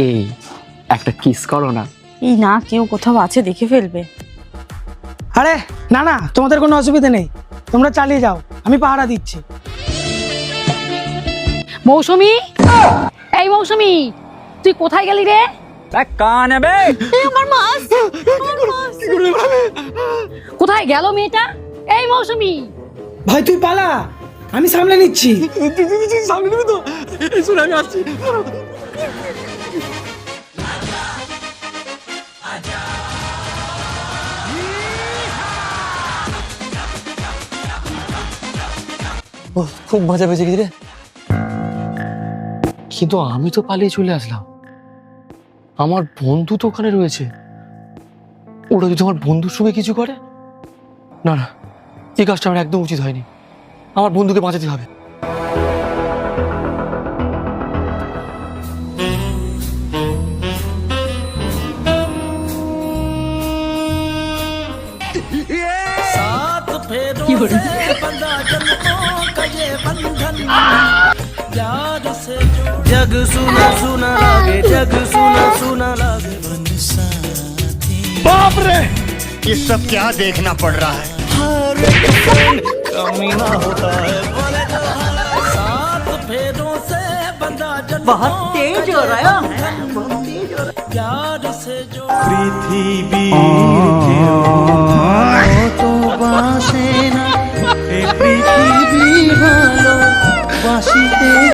এই একটা কিস করো না। এই না, কেউ কোথাও আছে, দেখে ফেলবে। আরে না না, তোমাদের কোনো অসুবিধা নেই, তোমরা চালিয়ে যাও, আমি পাহারা দিচ্ছি। মৌসুমী, এই মৌসুমী, তুই কোথায় গেলি রে? কান বে আমার মাছ, কোথায় গেল মেয়েটা? এই মৌসুমী, ভাই তুই পালা, আমি সামলে নিচ্ছি। সামনে দিবি তো? এই শুনে আমি আসছি। খুব মজা পেয়েছে কি রে, কিন্তু আমি তো পালিয়ে চলে আসলাম, আমার বন্ধু তো ওখানে রয়েছে। ওরা যদি আমার বন্ধুর সঙ্গে কিছু করে, না না, এই কাজটা আমার একদম উচিত হয়নি। আমার বন্ধুকে বাঁচাতে হবে। जग सुना सुना लागे, जग सुना सुना लागे। बाप रे, ये सब क्या देखना पड़ रहा है। हर कमीना होता है, बोले तो सात फेरों से बंदा जन्म। बहुत तेज हो रहा है, बहुत तेज हो रहा है। प्यार से जो पृथ्वी तो बासे ना, पृथ्वी भालो बासीते।